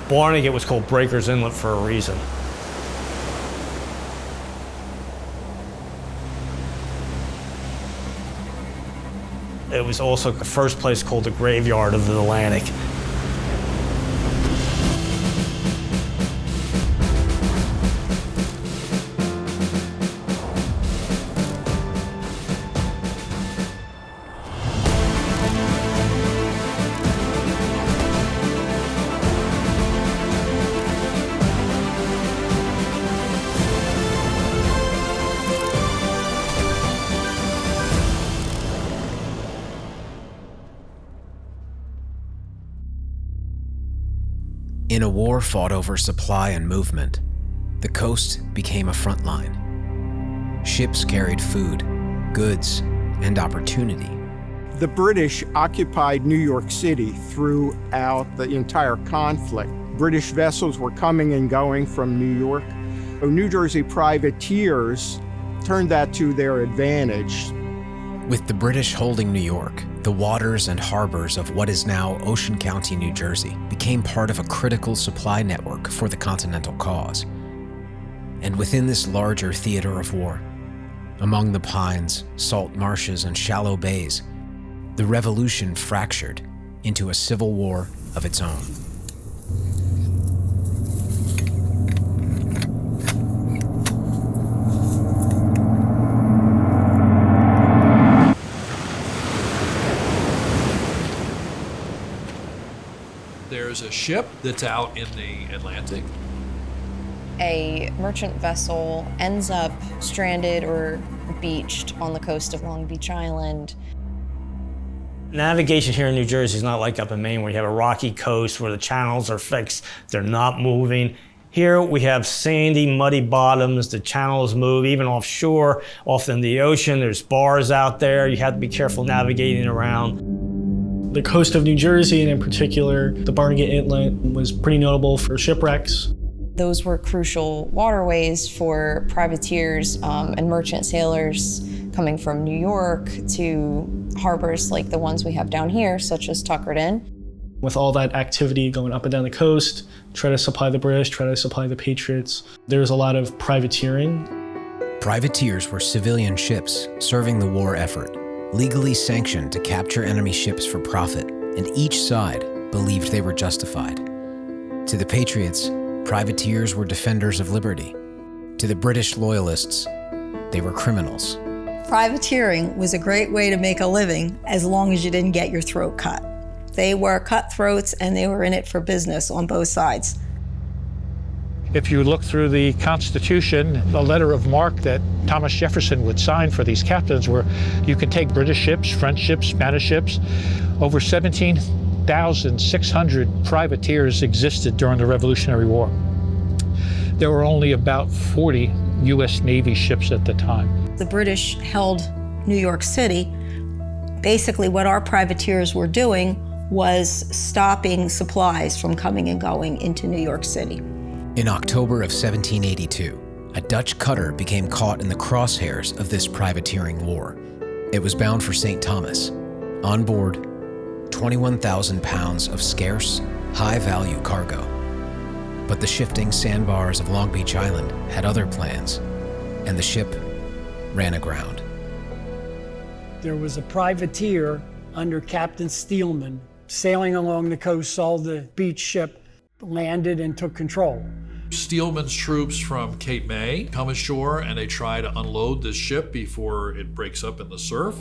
Barnegat was called Breaker's Inlet for a reason. It was also the first place called the Graveyard of the Atlantic. In a war fought over supply and movement, the coast became a front line. Ships carried food, goods, and opportunity. The British occupied New York City throughout the entire conflict. British vessels were coming and going from New York. New Jersey privateers turned that to their advantage. With the British holding New York, the waters and harbors of what is now Ocean County, New Jersey, became part of a critical supply network for the Continental cause. And within this larger theater of war, among the pines, salt marshes, and shallow bays, the Revolution fractured into a civil war of its own. There's a ship that's out in the Atlantic. A merchant vessel ends up stranded or beached on the coast of Long Beach Island. Navigation here in New Jersey is not like up in Maine where you have a rocky coast where the channels are fixed, they're not moving. Here we have sandy, muddy bottoms, the channels move, even offshore, off in the ocean, there's bars out there, you have to be careful navigating around. The coast of New Jersey, and in particular, the Barnegat Inlet, was pretty notable for shipwrecks. Those were crucial waterways for privateers and merchant sailors coming from New York to harbors like the ones we have down here, such as Tuckerton. With all that activity going up and down the coast, try to supply the British, try to supply the Patriots, there was a lot of privateering. Privateers were civilian ships serving the war effort, legally sanctioned to capture enemy ships for profit, and each side believed they were justified. To the Patriots, privateers were defenders of liberty. To the British loyalists, they were criminals. Privateering was a great way to make a living as long as you didn't get your throat cut. They were cutthroats and they were in it for business on both sides. If you look through the Constitution, the letter of marque that Thomas Jefferson would sign for these captains were you can take British ships, French ships, Spanish ships. Over 17,600 privateers existed during the Revolutionary War. There were only about 40 U.S. Navy ships at the time. The British held New York City. Basically, what our privateers were doing was stopping supplies from coming and going into New York City. In October of 1782, a Dutch cutter became caught in the crosshairs of this privateering war. It was bound for St. Thomas. On board, 21,000 pounds of scarce, high-value cargo. But the shifting sandbars of Long Beach Island had other plans, and the ship ran aground. There was a privateer under Captain Steelman sailing along the coast, saw the beach ship, landed and took control. Steelman's troops from Cape May come ashore and they try to unload this ship before it breaks up in the surf.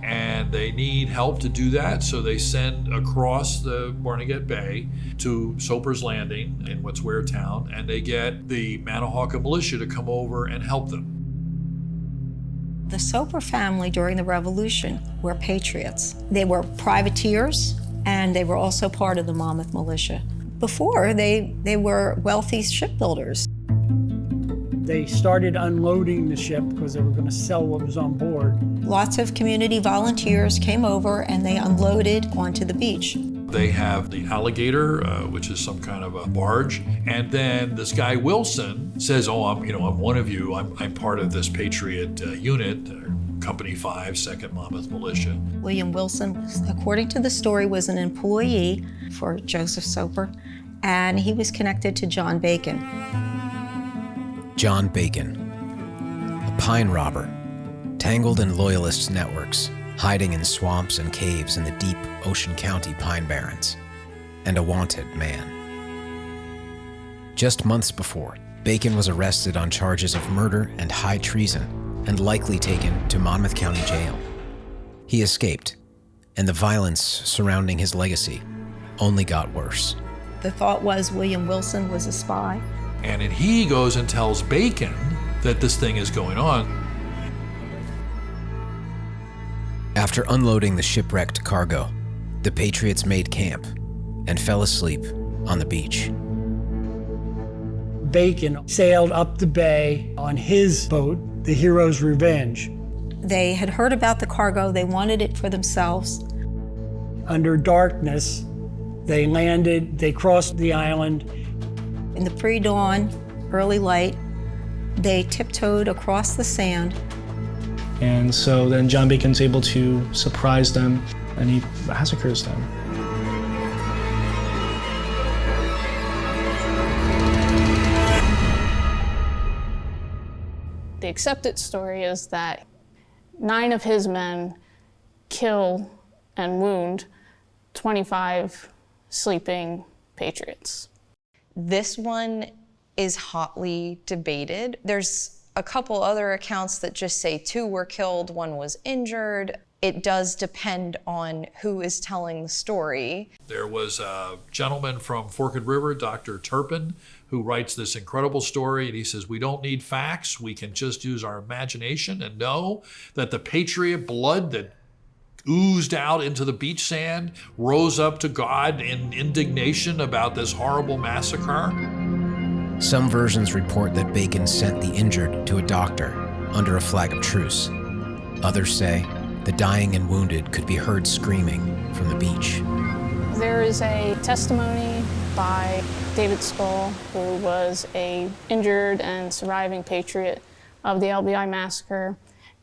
And they need help to do that, so they send across the Barnegat Bay to Soper's Landing in what's Ware Town, and they get the Manahawkin militia to come over and help them. The Soper family during the Revolution were patriots. They were privateers, and they were also part of the Monmouth militia. Before, they were wealthy shipbuilders. They started unloading the ship because they were going to sell what was on board. Lots of community volunteers came over and they unloaded onto the beach. They have the Alligator, which is some kind of a barge, and then this guy Wilson says, "Oh, I'm one of you. I'm part of this Patriot unit, Company 5, 2nd Monmouth Militia." William Wilson, according to the story, was an employee for Joseph Soper, and he was connected to John Bacon. John Bacon, a pine robber, tangled in loyalist networks, hiding in swamps and caves in the deep Ocean County Pine Barrens, and a wanted man. Just months before, Bacon was arrested on charges of murder and high treason and likely taken to Monmouth County Jail. He escaped, and the violence surrounding his legacy only got worse. The thought was William Wilson was a spy. And then he goes and tells Bacon that this thing is going on. After unloading the shipwrecked cargo, the Patriots made camp and fell asleep on the beach. Bacon sailed up the bay on his boat, the Hero's Revenge. They had heard about the cargo, they wanted it for themselves. Under darkness, they landed, they crossed the island. In the pre-dawn, early light, they tiptoed across the sand. And so then John Bacon's able to surprise them, and he massacres them. The accepted story is that 9 of his men kill and wound 25 sleeping Patriots. This one is hotly debated. There's a couple other accounts that just say 2 were killed, 1 was injured. It does depend on who is telling the story. There was a gentleman from Forked River, Dr. Turpin, who writes this incredible story, and he says, we don't need facts, we can just use our imagination and know that the Patriot blood that oozed out into the beach sand rose up to God in indignation about this horrible massacre. Some versions report that Bacon sent the injured to a doctor under a flag of truce. Others say the dying and wounded could be heard screaming from the beach. There is a testimony by David Skull, who was an injured and surviving Patriot of the LBI massacre,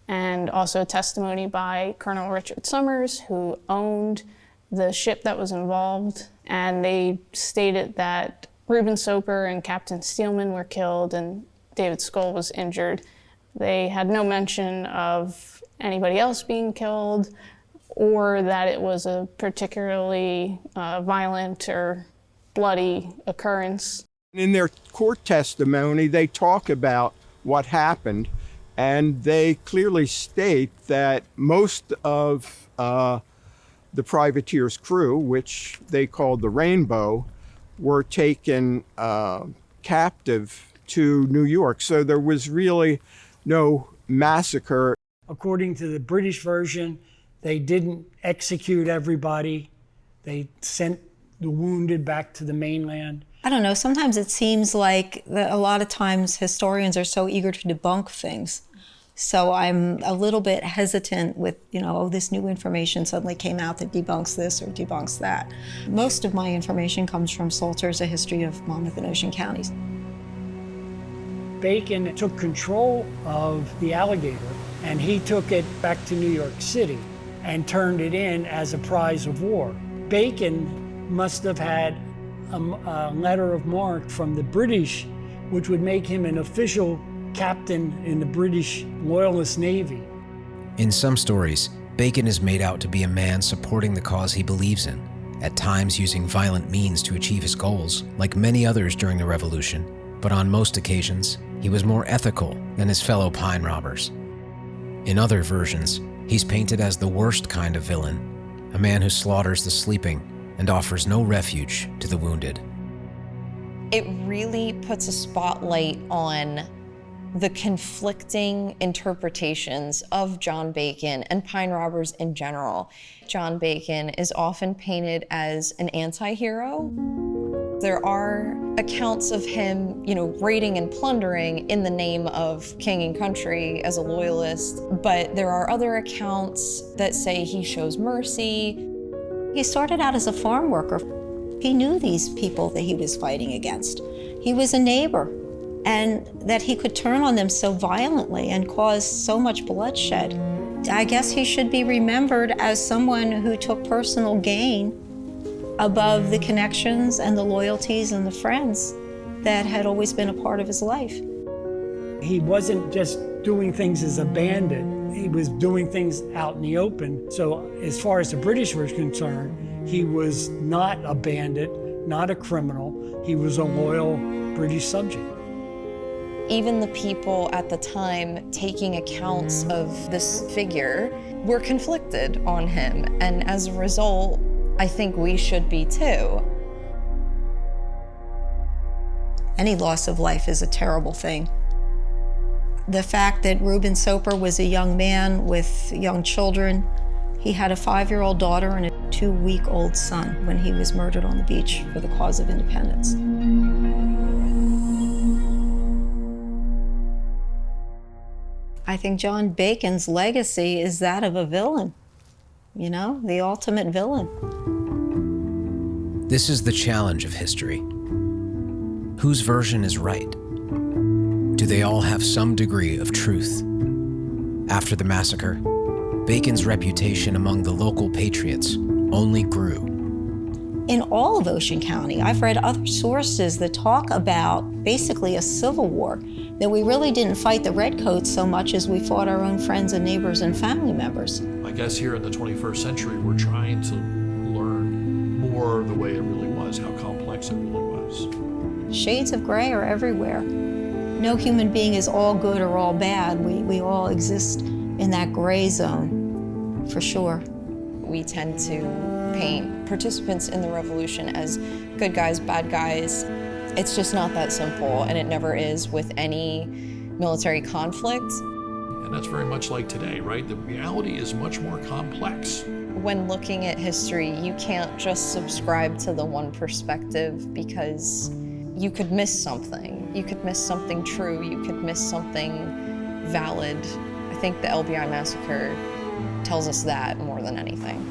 and also a testimony by Colonel Richard Summers, who owned the ship that was involved. And they stated that Reuben Soper and Captain Steelman were killed and David Skull was injured. They had no mention of anybody else being killed or that it was a particularly violent or bloody occurrence. In their court testimony, they talk about what happened, and they clearly state that most of the privateer's crew, which they called the Rainbow, were taken captive to New York. So there was really no massacre. According to the British version, they didn't execute everybody. They sent the wounded back to the mainland. I don't know, sometimes it seems like a lot of times historians are so eager to debunk things. So I'm a little bit hesitant with, oh, this new information suddenly came out that debunks this or debunks that. Most of my information comes from Salter's A History of Monmouth and Ocean Counties. Bacon took control of the Alligator, and he took it back to New York City and turned it in as a prize of war. Bacon must have had a letter of marque from the British, which would make him an official captain in the British Loyalist Navy. In some stories, Bacon is made out to be a man supporting the cause he believes in, at times using violent means to achieve his goals, like many others during the Revolution, but on most occasions, he was more ethical than his fellow pine robbers. In other versions, he's painted as the worst kind of villain, a man who slaughters the sleeping and offers no refuge to the wounded. It really puts a spotlight on the conflicting interpretations of John Bacon and pine robbers in general. John Bacon is often painted as an anti-hero. There are accounts of him, raiding and plundering in the name of king and country as a loyalist, but there are other accounts that say he shows mercy. He started out as a farm worker. He knew these people that he was fighting against. He was a neighbor, and that he could turn on them so violently and cause so much bloodshed. I guess he should be remembered as someone who took personal gain above the connections and the loyalties and the friends that had always been a part of his life. He wasn't just doing things as a bandit. He was doing things out in the open. So as far as the British were concerned, he was not a bandit, not a criminal. He was a loyal British subject. Even the people at the time taking accounts of this figure were conflicted on him. And as a result, I think we should be too. Any loss of life is a terrible thing. The fact that Reuben Soper was a young man with young children, he had a 5-year-old daughter and a 2-week-old son when he was murdered on the beach for the cause of independence. I think John Bacon's legacy is that of a villain, you know, the ultimate villain. This is the challenge of history. Whose version is right? Do they all have some degree of truth? After the massacre, Bacon's reputation among the local patriots only grew. In all of Ocean County, I've read other sources that talk about basically a civil war, that we really didn't fight the redcoats so much as we fought our own friends and neighbors and family members. I guess here in the 21st century, we're trying to learn more the way it really was, how complex it really was. Shades of gray are everywhere. No human being is all good or all bad. We all exist in that gray zone, for sure. We tend to paint participants in the revolution as good guys, bad guys. It's just not that simple, and it never is with any military conflict. And that's very much like today, right? The reality is much more complex. When looking at history, you can't just subscribe to the one perspective because you could miss something. You could miss something true. You could miss something valid. I think the LBI massacre tells us that more than anything.